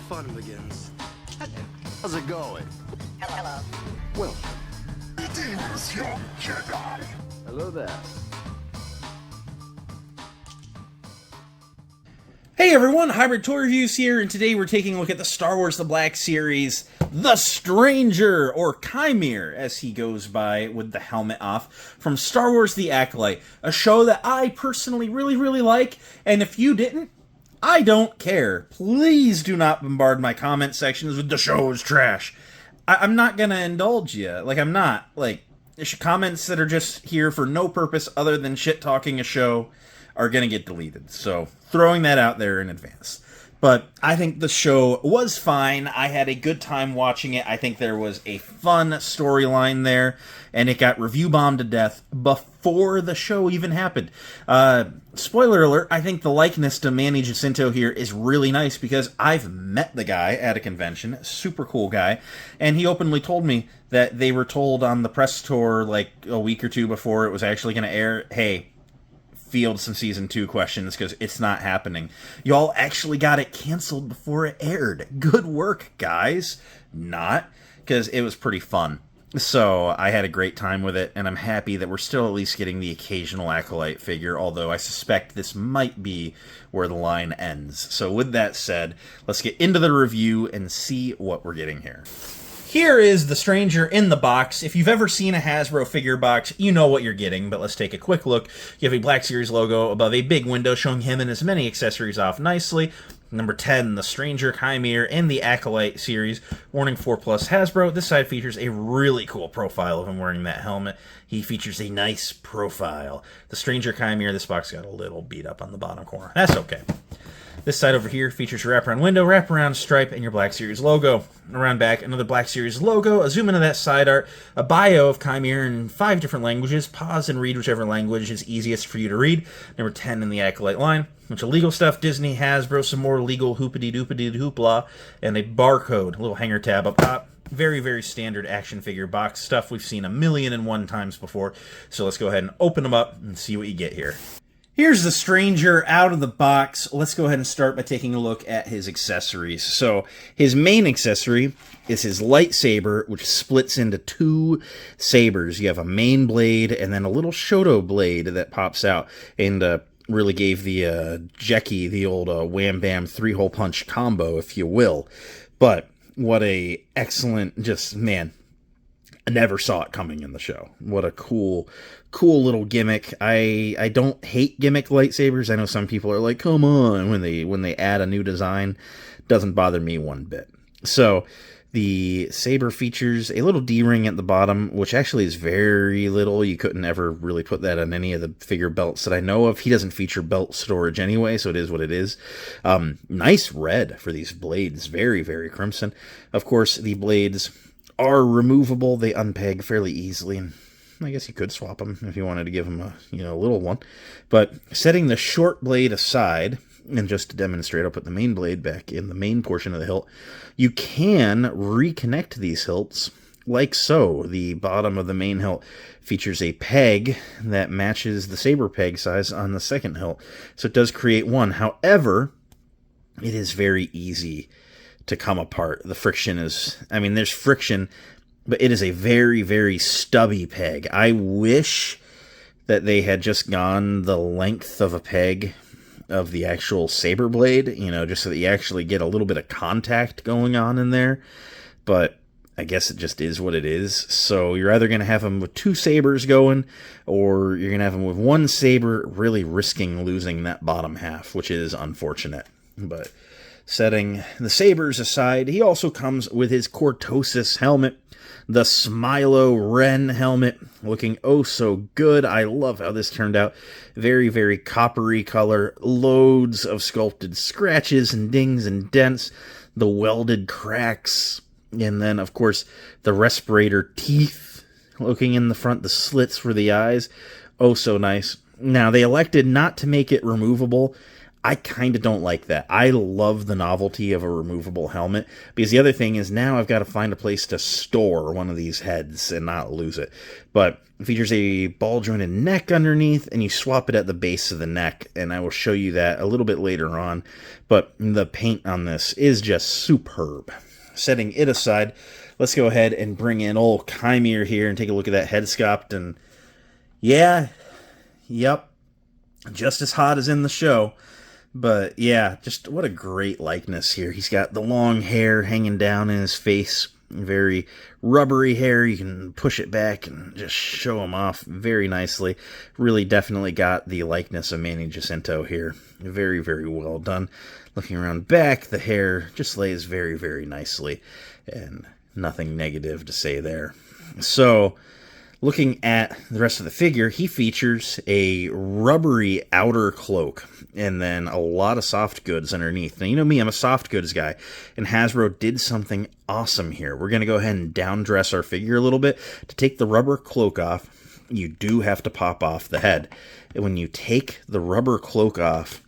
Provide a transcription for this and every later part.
fun begins. How's it going? Hello. Well, Greetings, young Jedi. hello there. Hey everyone, Hybrid Toy Reviews here, and today we're taking a look at the Star Wars The Black Series, The Stranger, or Qimir, as he goes by with the helmet off, from Star Wars The Acolyte, a show that I personally really like, and if you didn't, I don't care. Please do not bombard my comment sections with the show is trash. I'm not gonna indulge you. I'm not. Comments that are just here for no purpose other than shit-talking a show are gonna get deleted. So, throwing that out there in advance. But I think the show was fine. I had a good time watching it. I think there was a fun storyline there, and it got review bombed to death before the show even happened. Spoiler alert, I think the likeness to Manny Jacinto here is really nice because I've met the guy at a convention, super cool guy, and he openly told me that they were told on the press tour like a week or two before it was actually going to air, hey, field some Season 2 questions, because it's not happening. Y'all actually got it canceled before it aired. Good work, guys. Not, because it was pretty fun. So, I had a great time with it, and I'm happy that we're still at least getting the occasional Acolyte figure, although I suspect this might be where the line ends. So, with that said, let's get into the review and see what we're getting here. Here is the Stranger in the box. If you've ever seen a Hasbro figure box, you know what you're getting, but let's take a quick look. You have a Black Series logo above a big window showing him and his many accessories off nicely. Number 10, the Stranger Qimir in the Acolyte series. Warning 4+ Hasbro. This side features a really cool profile of him wearing that helmet. He features a nice profile. The Stranger Qimir, this box got a little beat up on the bottom corner. That's okay. This side over here features your wraparound window, wraparound stripe, and your Black Series logo. Around back, another Black Series logo, a zoom into that side art, a bio of Qimir in 5 different languages. Pause and read whichever language is easiest for you to read. Number 10 in the Acolyte line. Bunch of legal stuff, Disney, Hasbro, some more legal hoopity-doopity hoopla, and a barcode, a little hanger tab up top. Very standard action figure box stuff we've seen 1,000,001 times before. So let's go ahead and open them up and see what you get here. Here's the Stranger out of the box. Let's go ahead and start by taking a look at his accessories. So, his main accessory is his lightsaber, which splits into 2 sabers. You have a main blade and then a little Shoto blade that pops out, and really gave the Jeki the old wham bam 3-hole punch combo, if you will. But what a excellent, just, man, I never saw it coming in the show. What a cool little gimmick. I don't hate gimmick lightsabers. I know some people are like, come on, when they add a new design. Doesn't bother me one bit. So, the saber features a little D-ring at the bottom, which actually is very little. You couldn't ever really put that on any of the figure belts that I know of. He doesn't feature belt storage anyway, so it is what it is. Nice red for these blades. Very crimson. Of course, the blades are removable. They unpeg fairly easily. I guess you could swap them if you wanted to give them a little one. But setting the short blade aside, and just to demonstrate, I'll put the main blade back in the main portion of the hilt. You can reconnect these hilts like so. The bottom of the main hilt features a peg that matches the saber peg size on the second hilt. So it does create one. However, it is very easy to come apart. The friction is, there's friction, but it is a very stubby peg. I wish that they had just gone the length of a peg of the actual saber blade, just so that you actually get a little bit of contact going on in there. But I guess it just is what it is. So you're either going to have them with 2 sabers going, or you're going to have them with 1 saber, really risking losing that bottom half, which is unfortunate. But setting the sabers aside, he also comes with his Cortosis helmet, the Smilo Ren helmet, looking oh so good. I love how this turned out. Very coppery color, loads of sculpted scratches and dings and dents, the welded cracks, and then, of course, the respirator teeth looking in the front, the slits for the eyes. Oh so nice. Now, they elected not to make it removable. I kind of don't like that. I love the novelty of a removable helmet, because the other thing is now I've got to find a place to store one of these heads and not lose it. But it features a ball jointed neck underneath, and you swap it at the base of the neck, and I will show you that a little bit later on. But the paint on this is just superb. Setting it aside, let's go ahead and bring in old Qimir here and take a look at that head sculpt. And yeah, yep, just as hot as in the show. But yeah, just what a great likeness here. He's got the long hair hanging down in his face. Very rubbery hair. You can push it back and just show him off very nicely. Really definitely got the likeness of Manny Jacinto here. Very, very well done. Looking around back, the hair just lays very, very nicely. And nothing negative to say there. So, looking at the rest of the figure, he features a rubbery outer cloak and then a lot of soft goods underneath. Now, you know me, I'm a soft goods guy, and Hasbro did something awesome here. We're going to go ahead and down dress our figure a little bit. To take the rubber cloak off, you do have to pop off the head. And when you take the rubber cloak off,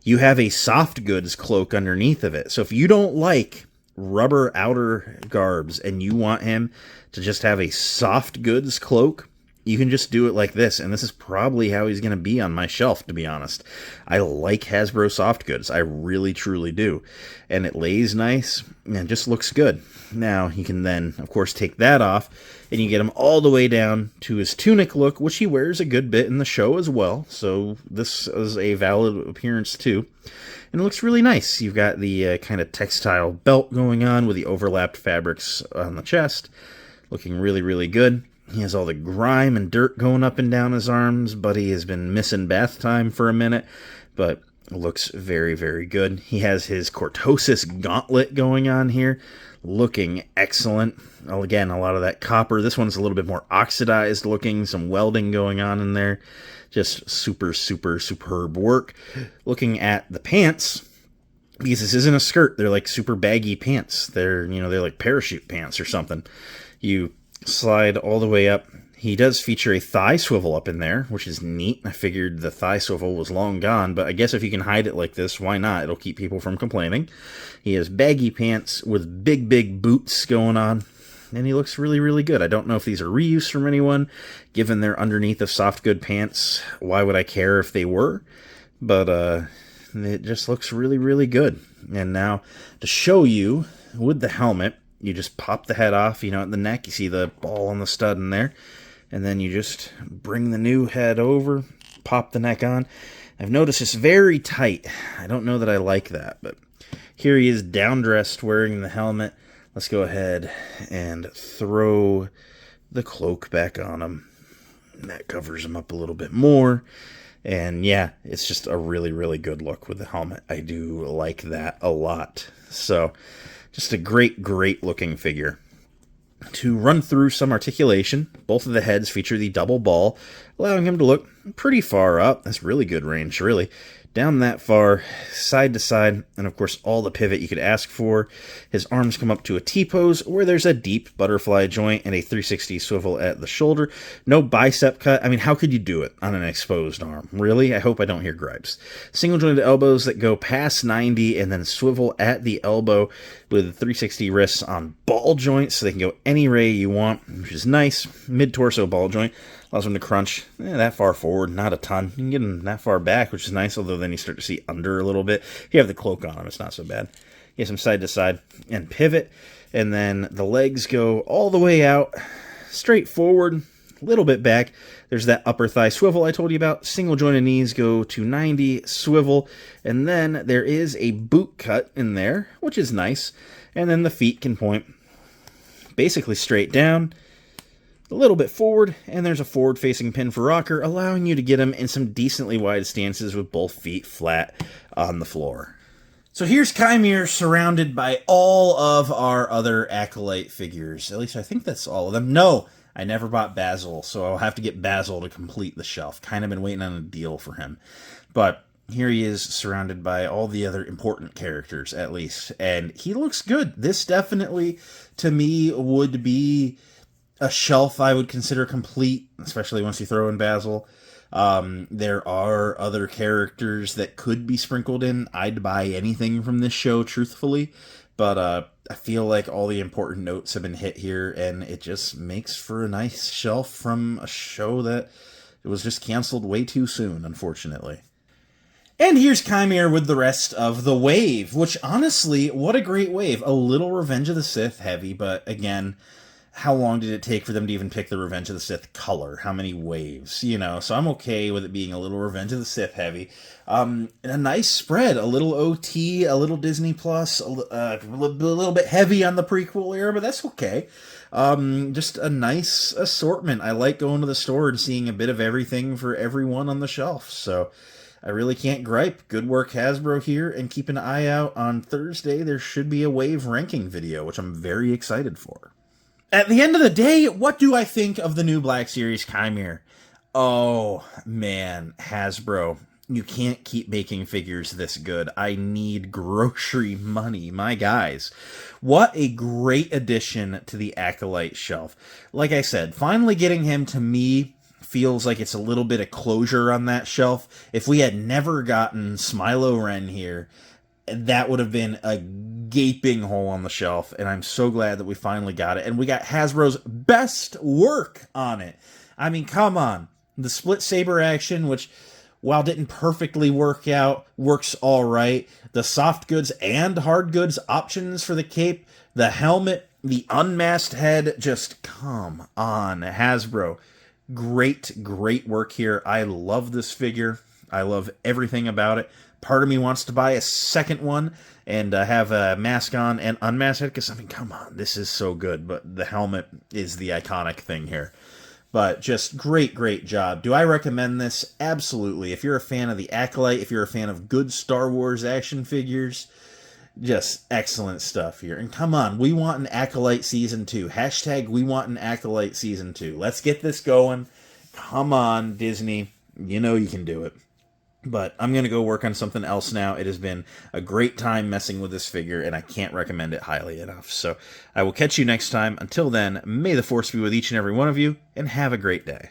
you have a soft goods cloak underneath of it. So if you don't like rubber outer garbs and you want him to just have a soft goods cloak, you can just do it like this, and this is probably how he's going to be on my shelf, to be honest. I like Hasbro soft goods. I really, truly do. And it lays nice, and it just looks good. Now, you can then, of course, take that off, and you get him all the way down to his tunic look, which he wears a good bit in the show as well, so this is a valid appearance, too. And it looks really nice. You've got the kind of textile belt going on with the overlapped fabrics on the chest. Looking really, really good. He has all the grime and dirt going up and down his arms. Buddy has been missing bath time for a minute, but looks very, very good. He has his Cortosis gauntlet going on here, looking excellent. Well, again, a lot of that copper. This one's a little bit more oxidized looking, some welding going on in there. Just super, super, superb work. Looking at the pants, because this isn't a skirt, they're like super baggy pants. They're like parachute pants or something. You slide all the way up. He does feature a thigh swivel up in there, which is neat. I figured the thigh swivel was long gone, but I guess if you can hide it like this, why not? It'll keep people from complaining. He has baggy pants with big, big boots going on, and he looks really, really good. I don't know if these are reuse from anyone, given they're underneath of soft good pants. Why would I care if they were? But it just looks really, really good. And now, to show you, with the helmet, you just pop the head off, at the neck. You see the ball on the stud in there. And then you just bring the new head over, pop the neck on. I've noticed it's very tight. I don't know that I like that, but here he is down-dressed wearing the helmet. Let's go ahead and throw the cloak back on him. That covers him up a little bit more. And yeah, it's just a really, really good look with the helmet. I do like that a lot. So, just a great, great looking figure. To run through some articulation, both of the heads feature the double ball, allowing him to look pretty far up. That's really good range, really. Down that far, side to side, and of course all the pivot you could ask for. His arms come up to a T-pose, where there's a deep butterfly joint and a 360 swivel at the shoulder. No bicep cut. I mean, how could you do it on an exposed arm? Really? I hope I don't hear gripes. Single jointed elbows that go past 90 and then swivel at the elbow with 360 wrists on ball joints, so they can go any way you want, which is nice. Mid-torso ball joint. Allows them to crunch that far forward, not a ton. You can get them that far back, which is nice, although then you start to see under a little bit. If you have the cloak on them, it's not so bad. You have some side to side and pivot, and then the legs go all the way out, straight forward, a little bit back. There's that upper thigh swivel I told you about. Single jointed knees go to 90, swivel, and then there is a boot cut in there, which is nice. And then the feet can point basically straight down, a little bit forward, and there's a forward-facing pin for rocker, allowing you to get him in some decently wide stances with both feet flat on the floor. So here's Qimir surrounded by all of our other Acolyte figures. At least I think that's all of them. No, I never bought Basil, so I'll have to get Basil to complete the shelf. Kind of been waiting on a deal for him. But here he is surrounded by all the other important characters, at least. And he looks good. This definitely, to me, would be a shelf I would consider complete, especially once you throw in Basil. There are other characters that could be sprinkled in. I'd buy anything from this show, truthfully, but I feel like all the important notes have been hit here, and it just makes for a nice shelf from a show that was just canceled way too soon, unfortunately. And here's Qimir with the rest of the wave, which honestly, what a great wave. A little Revenge of the Sith heavy, but again, how long did it take for them to even pick the Revenge of the Sith color? How many waves? You know, so I'm okay with it being a little Revenge of the Sith heavy. And a nice spread, a little OT, a little Disney Plus, a little bit heavy on the prequel era, but that's okay. Just a nice assortment. I like going to the store and seeing a bit of everything for everyone on the shelf, so I really can't gripe. Good work, Hasbro, here, and keep an eye out on Thursday. There should be a wave ranking video, which I'm very excited for. At the end of the day, what do I think of the new Black Series Qimir? Oh, man, Hasbro, you can't keep making figures this good. I need grocery money, my guys. What a great addition to the Acolyte shelf. Like I said, finally getting him, to me, feels like it's a little bit of closure on that shelf. If we had never gotten Smilo Ren here, that would have been a gaping hole on the shelf, and I'm so glad that we finally got it. And we got Hasbro's best work on it. I mean, come on. The split saber action, which, while didn't perfectly work out, works all right. The soft goods and hard goods options for the cape, the helmet, the unmasked head, just come on, Hasbro. Great, great work here. I love this figure. I love everything about it. Part of me wants to buy a second one and have a mask on and unmasked head, because, I mean, come on, this is so good. But the helmet is the iconic thing here. But just great, great job. Do I recommend this? Absolutely. If you're a fan of the Acolyte, if you're a fan of good Star Wars action figures, just excellent stuff here. And come on, we want an Acolyte Season 2. Hashtag we want an Acolyte Season 2. Let's get this going. Come on, Disney. You know you can do it. But I'm going to go work on something else now. It has been a great time messing with this figure, and I can't recommend it highly enough. So I will catch you next time. Until then, may the Force be with each and every one of you, and have a great day.